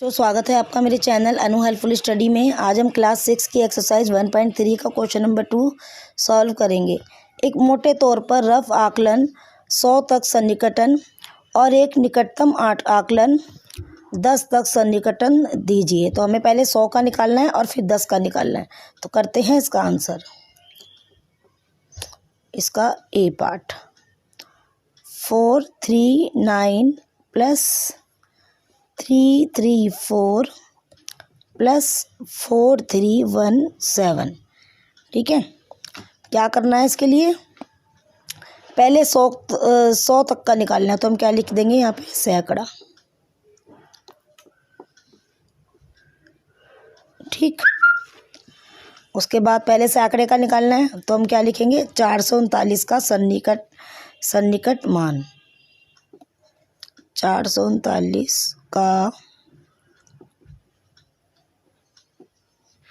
तो स्वागत है आपका मेरे चैनल अनु हेल्पफुल स्टडी में। आज हम क्लास 6 की एक्सरसाइज 1.3 का क्वेश्चन नंबर 2 सॉल्व करेंगे। एक मोटे तौर पर रफ आकलन 100 तक सन्निकटन और एक निकटतम आकलन 10 तक सन्निकटन दीजिए। तो हमें पहले 100 का निकालना है और फिर 10 का निकालना है। तो करते हैं इसका आंसर। इसका ए पार्ट 439 प्लस 334 प्लस 4317। ठीक है, क्या करना है इसके लिए? पहले 100 तक का निकालना है। तो हम क्या लिख देंगे यहाँ पे? सैकड़ा। ठीक, उसके बाद पहले सैकड़े का निकालना है। तो हम क्या लिखेंगे? 439 का सन्निकट मान। 439 का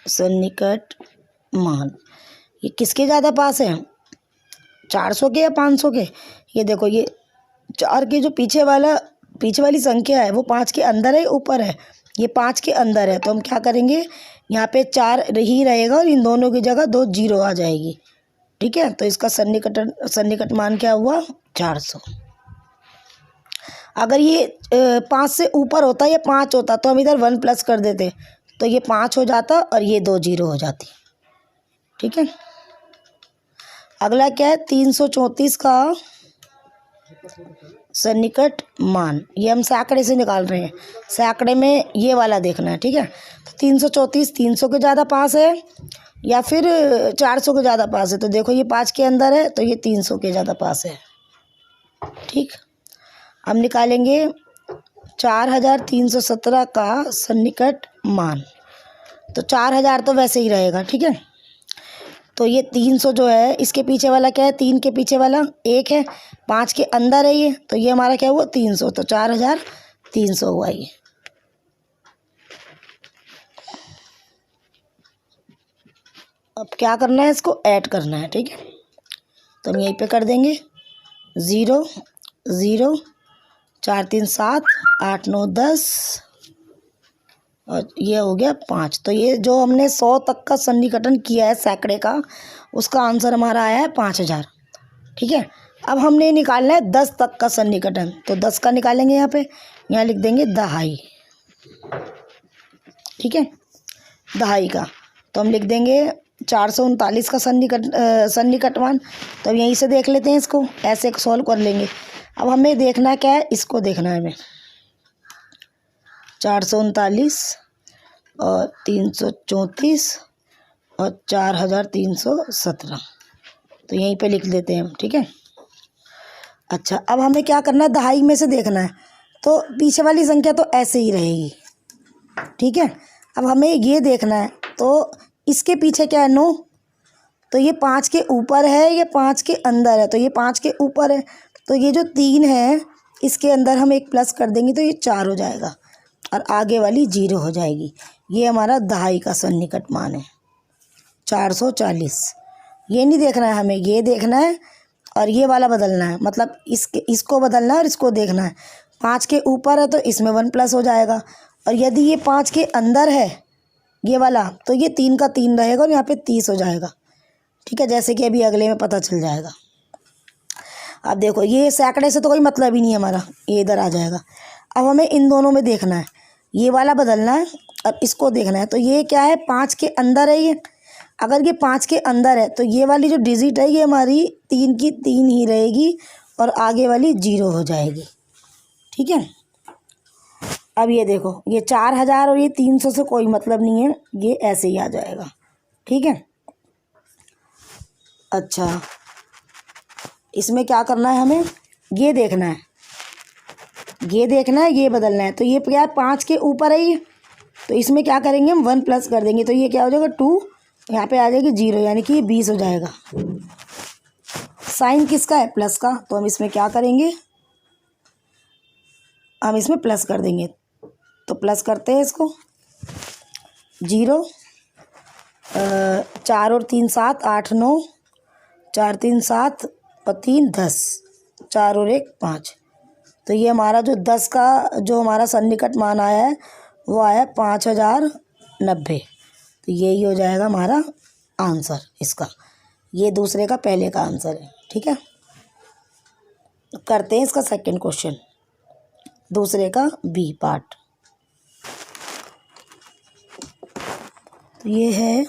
सन्निकट मान। ये किसके ज़्यादा पास है? 400 के या 500 के? ये देखो, ये 4 के जो पीछे वाली संख्या है वो 5 के अंदर है, ऊपर है? ये 5 के अंदर है। तो हम क्या करेंगे, यहाँ पे 4 ही रहेगा और इन दोनों की जगह 2 जीरो आ जाएगी। ठीक है, तो इसका सन्निकट मान क्या हुआ? 400। अगर ये 5 से ऊपर होता या 5 होता तो हम इधर 1 प्लस कर देते, तो ये 5 हो जाता और ये 2 जीरो हो जाती। ठीक है, अगला क्या है? 334 का सन्निकट मान। ये हम सैकड़े से निकाल रहे हैं। सैकड़े में ये वाला देखना है। ठीक है, तो 334 300 के ज़्यादा पास है या फिर 400 के ज़्यादा पास है? तो देखो, ये 5 के अंदर है तो ये 300 के ज़्यादा पास है। ठीक, हम निकालेंगे 4317 का सन्निकट मान। तो 4000 तो वैसे ही रहेगा। ठीक है, तो ये 300 जो है, इसके पीछे वाला क्या है? 3 के पीछे वाला 1 है, 5 के अंदर है ये, तो ये हमारा क्या हुआ? 300। तो 4300 हुआ ये। अब क्या करना है? इसको ऐड करना है। ठीक है, तो हम यहीं पे कर देंगे 0 0 4 3 7 8 9 10 और ये हो गया 5। तो ये जो हमने 100 तक का सन्निकटन किया है सैकड़े का, उसका आंसर हमारा आया है 5000। ठीक है, अब हमने निकालना है 10 तक का सन्निकटन। तो 10 का निकालेंगे। यहाँ पे यहाँ लिख देंगे दहाई। ठीक है, दहाई का तो हम लिख देंगे 439 का सन्निकट मान। तो अब यहीं से देख लेते हैं, इसको ऐसे सॉल्व कर लेंगे। अब हमें देखना क्या है? इसको देखना है हमें। 439 और 334 और 4317, तो यहीं पे लिख देते हैं हम। ठीक है, अच्छा, अब हमें क्या करना है? दहाई में से देखना है। तो पीछे वाली संख्या तो ऐसे ही रहेगी। ठीक है, अब हमें ये देखना है, तो इसके पीछे क्या है? 9। तो ये 5 के ऊपर है या 5 के अंदर है? तो ये 5 के ऊपर है, तो ये जो 3 है इसके अंदर हम एक प्लस कर देंगे तो ये 4 हो जाएगा और आगे वाली 0 हो जाएगी। ये हमारा दहाई का सन्निकट मान है 440। ये नहीं देखना है हमें, ये देखना है और ये वाला बदलना है। मतलब इसको बदलना है और इसको देखना है। 5 के ऊपर है तो इसमें 1 प्लस हो जाएगा, और यदि ये 5 के अंदर है ये वाला, तो ये 3 का 3 रहेगा और यहाँ पे 30 हो जाएगा। ठीक है, जैसे कि अभी अगले में पता चल जाएगा। अब देखो, ये सैकड़े से तो कोई मतलब ही नहीं है हमारा, ये इधर आ जाएगा। अब हमें इन दोनों में देखना है, ये वाला बदलना है और इसको देखना है। तो ये क्या है? 5 के अंदर है ये। अगर ये 5 के अंदर है तो ये वाली जो डिजिट है ये हमारी 3 की 3 ही रहेगी और आगे वाली 0 हो जाएगी। ठीक है, अब ये देखो, ये 4000 और ये 300 से कोई मतलब नहीं है, ये ऐसे ही आ जाएगा। ठीक है, अच्छा, इसमें क्या करना है हमें? ये देखना है, ये देखना है, ये बदलना है। तो ये क्या है? 5 के ऊपर है ये, तो इसमें क्या करेंगे? हम 1 प्लस कर देंगे, तो ये क्या हो जाएगा? 2। यहाँ पे आ जाएगी 0, यानी कि ये 20 हो जाएगा। साइन किसका है? प्लस का। तो हम इसमें क्या करेंगे? हम इसमें प्लस कर देंगे। तो प्लस करते हैं इसको। 0 4 और 3 7 8 9 4 3 7 और 3 10 4 और 1 5। तो ये हमारा जो 10 का जो हमारा सन्निकट मान आया है वो आया 5090। तो यही हो जाएगा हमारा आंसर इसका। ये दूसरे का पहले का आंसर है, ठीक है। करते हैं इसका सेकंड क्वेश्चन, दूसरे का बी पार्ट। तो ये है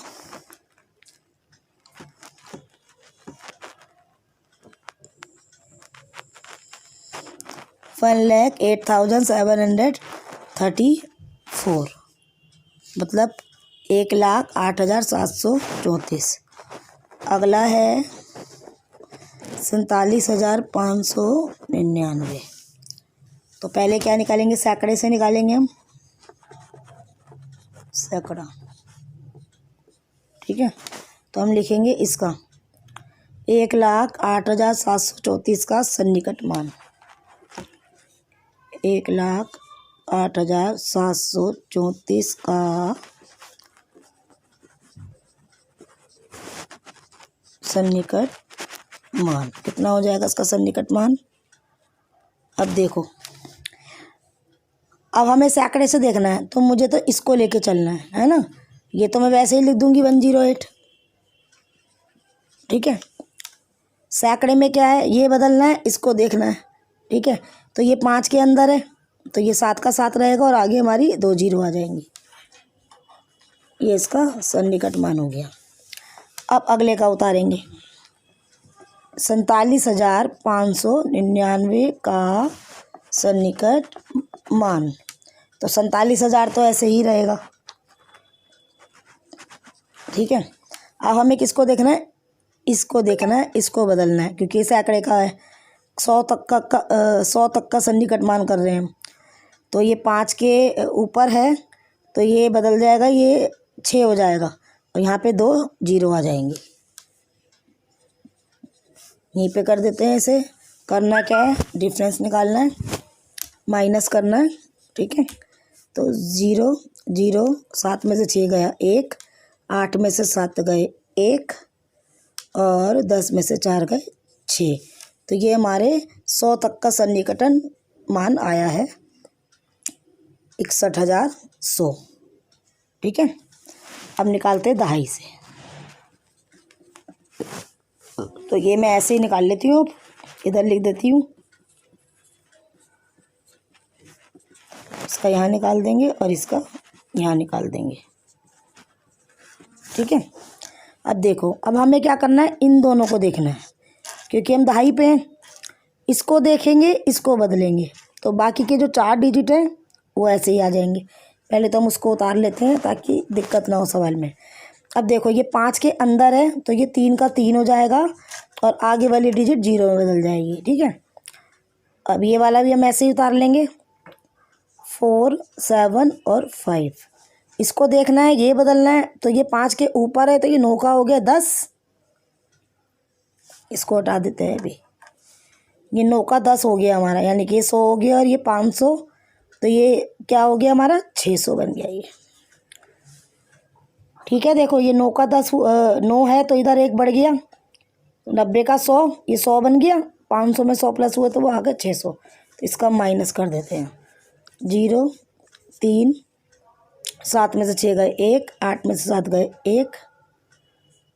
1,08,734, मतलब 1,08,734। अगला है 47,599। तो पहले क्या निकालेंगे, सैकड़े से निकालेंगे हम, सैकड़ा, ठीक है। तो हम लिखेंगे इसका 1,08,734 का सन्निकट मान, 1,08,734 का सन्निकट मान कितना हो जाएगा इसका सन्निकट मान। अब देखो, अब हमें सैकड़े से देखना है तो मुझे तो इसको लेके चलना है ना। ये तो मैं वैसे ही लिख दूंगी 108, ठीक है। सैकड़े में क्या है, ये बदलना है, इसको देखना है, ठीक है। तो ये 5 के अंदर है तो ये 7 का 7 रहेगा और आगे हमारी 2 जीरो आ जाएंगी। ये इसका सन्निकट मान हो गया। अब अगले का उतारेंगे, 47,599 का सन्निकट मान। तो 47,000 तो ऐसे ही रहेगा, ठीक है। अब हमें किसको देखना है, इसको देखना है, इसको बदलना है क्योंकि सैकड़े का है। 100 तक का सन्निकट मान कर रहे हैं हम। तो ये 5 के ऊपर है तो ये बदल जाएगा, ये 6 हो जाएगा और यहाँ पे 2 जीरो आ जाएंगे। यहीं पे कर देते हैं ऐसे। करना क्या है, डिफरेंस निकालना है, माइनस करना है, ठीक है। तो 0 0, 7 में से 6 गया 1, 8 में से 7 गए 1 और 10 में से 4 गए 6। तो ये हमारे 100 तक का सन्निकटन मान आया है 61,100, ठीक है। अब निकालते हैं दहाई से। तो ये मैं ऐसे ही निकाल लेती हूँ, अब इधर लिख देती हूँ, इसका यहाँ निकाल देंगे और इसका यहाँ निकाल देंगे, ठीक है। अब देखो, अब हमें क्या करना है, इन दोनों को देखना है क्योंकि हम दहाई पे हैं। इसको देखेंगे, इसको बदलेंगे तो बाकी के जो 4 डिजिट हैं वो ऐसे ही आ जाएंगे। पहले तो हम उसको उतार लेते हैं ताकि दिक्कत ना हो सवाल में। अब देखो, ये 5 के अंदर है तो ये 3 का 3 हो जाएगा और आगे वाली डिजिट 0 में बदल जाएगी, ठीक है। अब ये वाला भी हम ऐसे ही उतार लेंगे, 4 7 और 5। इसको देखना है, ये बदलना है। तो ये 5 के ऊपर है तो ये 9 का हो गया 10, इसको हटा देते हैं अभी। ये 9 का 10 हो गया हमारा, यानी कि 100 हो गया और ये 500, तो ये क्या हो गया हमारा 600 बन गया ये, ठीक है। देखो, ये 9 का 10 9 है तो इधर 1 बढ़ गया, 90 का 100, ये 100 बन गया, 500 में 100 प्लस हुआ तो वो आ गया 600। तो इसका माइनस कर देते हैं, 0 3, 7 में से 6 गए 1, 8 में से 7 गए 1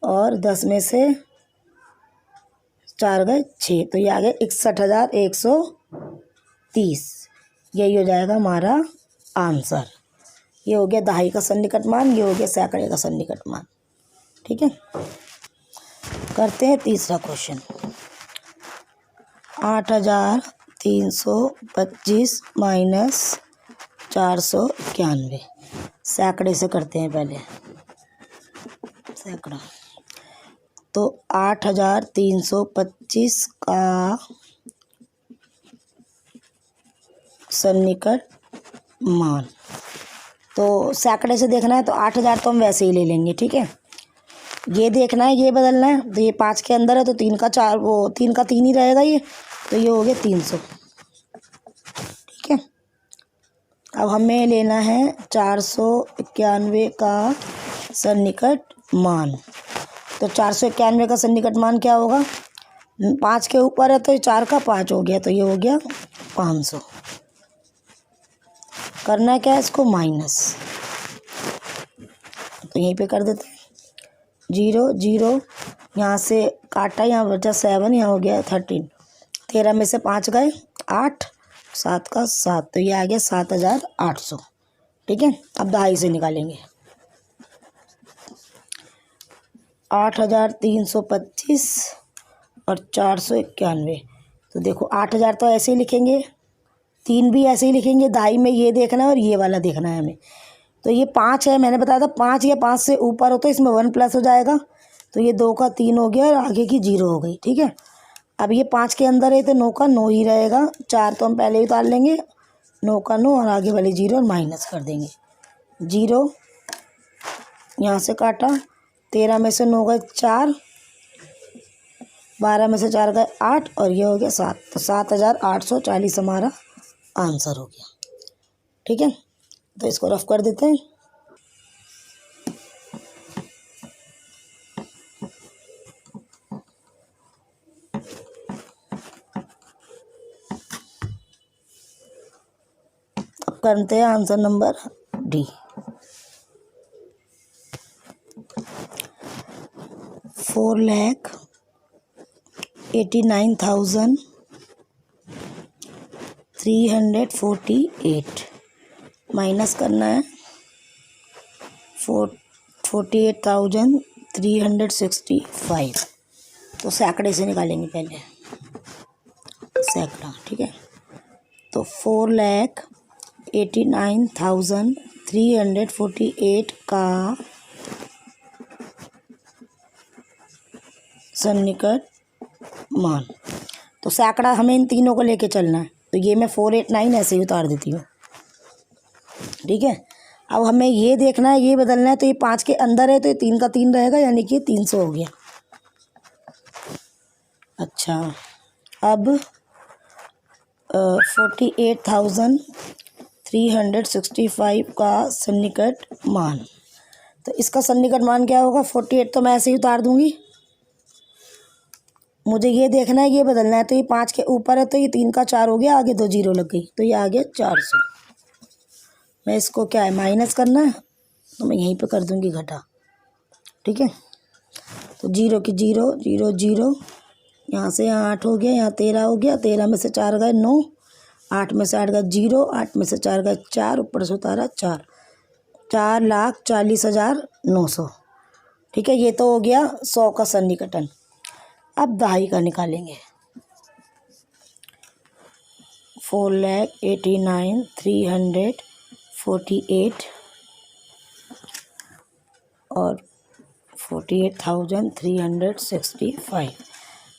और 10 में से 4 गए 6। तो ये आ गया 61,130। यही हो जाएगा हमारा आंसर। ये हो गया दहाई का सन्निकट मान, ये हो गया सैकड़े का सन्निकट मान, ठीक है। करते हैं तीसरा क्वेश्चन, 8,325 माइनस 491। सैकड़े से करते हैं पहले, सैकड़ा। तो 8,325 का सन्निकट मान, तो सैकड़े से देखना है तो 8,000 तो हम वैसे ही ले लेंगे, ठीक है। ये देखना है, ये बदलना है। तो ये 5 के अंदर है तो 3 का 4, वो 3 का 3 ही रहेगा ये, तो ये हो गया 300, ठीक है। अब हमें लेना है 491 का सन्निकट मान। तो 491 का सन्निकट मान क्या होगा, 5 के ऊपर है तो ये 4 का 5 हो गया, तो ये हो गया 500, करना क्या है इसको माइनस, तो यहीं पे कर देते हैं 0 0, यहाँ से काटा, यहाँ बचा 7, यहाँ हो गया 13, 13 में से 5 गए 8, 7 का 7, तो ये आ गया 7,800। ठीक है, अब दहाई से निकालेंगे 8,325 और 491। तो देखो 8,000 तो ऐसे ही लिखेंगे, 3 भी ऐसे ही लिखेंगे, दहाई में ये देखना है और ये वाला देखना है हमें। तो ये 5 है, मैंने बताया था 5 या 5 से ऊपर हो तो इसमें 1 प्लस हो जाएगा, तो ये 2 का 3 हो गया और आगे की 0 हो गई। ठीक है, अब ये 5 के अंदर है तो 9 का 9 ही रहेगा, 4 तो हम पहले ही उतार लेंगे, 9 का 9 और आगे वाली 0 और माइनस कर देंगे 0, यहाँ से काटा, 13 में से 9 गए 4, 12 में से 4 गए 8 और ये हो गया 7, तो 7,840 हमारा आंसर हो गया। ठीक है, तो इसको रफ कर देते हैं। अब करते हैं आंसर नंबर डी। 4,89,348 माइनस करना है 48,365, तो सैकड़े से निकालेंगे पहले सैकड़ा। ठीक है, तो 4,89,348 का सन्निकट मान, तो सैकड़ा हमें इन तीनों को लेके चलना है, तो ये मैं 489 ऐसे ही उतार देती हूँ। ठीक है, अब हमें ये देखना है, ये बदलना है, तो ये 5 के अंदर है तो ये 3 का 3 रहेगा, यानी कि 300 हो गया। अच्छा, अब 48,365 का सन्निकट मान, तो इसका सन्निकट मान क्या होगा, 48 तो मैं ऐसे ही उतार दूंगी, मुझे ये देखना है, ये बदलना है, तो ये 5 के ऊपर है तो ये 3 का 4 हो गया, आगे 2 0 लग गई, तो ये आ गया 400। मैं इसको क्या है माइनस करना है, तो मैं यहीं पे कर दूंगी घटा। ठीक है, तो 0 की 0 0 0, यहाँ से यहाँ 8 हो गया, यहाँ 13 हो गया, 13 में से 4 गए 9, 8 में से 8 गए 0, 8 में से 4 गए 4, ऊपर से उतारा 4, 4,40,900। ठीक है, ये तो हो गया 100 का सन्निकटन। अब दहाई का निकालेंगे 4,89,348 और 48,365।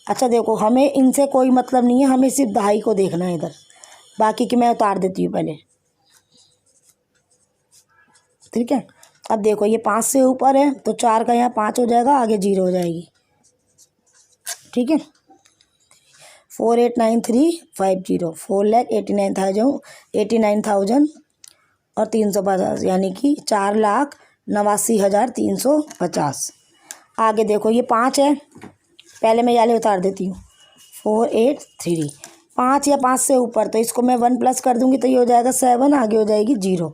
अच्छा देखो, हमें इनसे कोई मतलब नहीं है, हमें सिर्फ दहाई को देखना है इधर, बाकी की मैं उतार देती हूँ पहले। ठीक है, अब देखो ये 5 से ऊपर है तो 4 का यहाँ 5 हो जाएगा, आगे 0 हो जाएगी। ठीक है, 4,89,350, 4,89,000 और 350, यानी कि 4,89,350। आगे देखो ये 5 है, पहले मैं याले उतार देती हूँ 483, 5 या 5 से ऊपर तो इसको मैं 1 प्लस कर दूंगी, तो ये हो जाएगा 7, आगे हो जाएगी 0,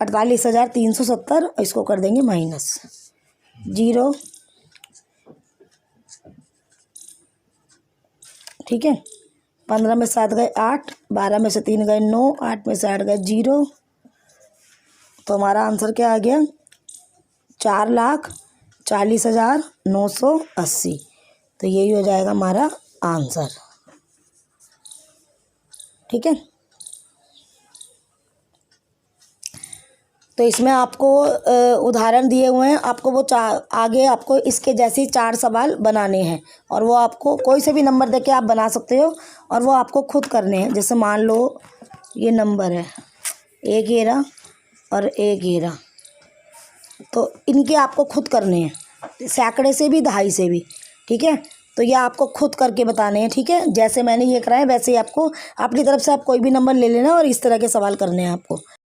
48,370, और इसको कर देंगे माइनस 0। ठीक है, 15 में 7 गए 8, 12 में से 3 गए 9, 8 में से 8 गए 0, तो हमारा आंसर क्या आ गया 4,40,980, तो यही हो जाएगा हमारा आंसर। ठीक है, तो इसमें आपको उदाहरण दिए हुए हैं, आपको वो आगे आपको इसके जैसे 4 सवाल बनाने हैं, और वो आपको कोई से भी नंबर देके आप बना सकते हो, और वो आपको खुद करने हैं। जैसे मान लो ये नंबर है 1,11 और 1,11, तो इनके आपको खुद करने हैं, सैकड़े से भी दहाई से भी। ठीक है, तो ये आपको खुद करके बताने हैं। ठीक है, जैसे मैंने ये कराया वैसे ही आपको अपनी तरफ से आप कोई भी नंबर ले लेना और इस तरह के सवाल करने हैं आपको।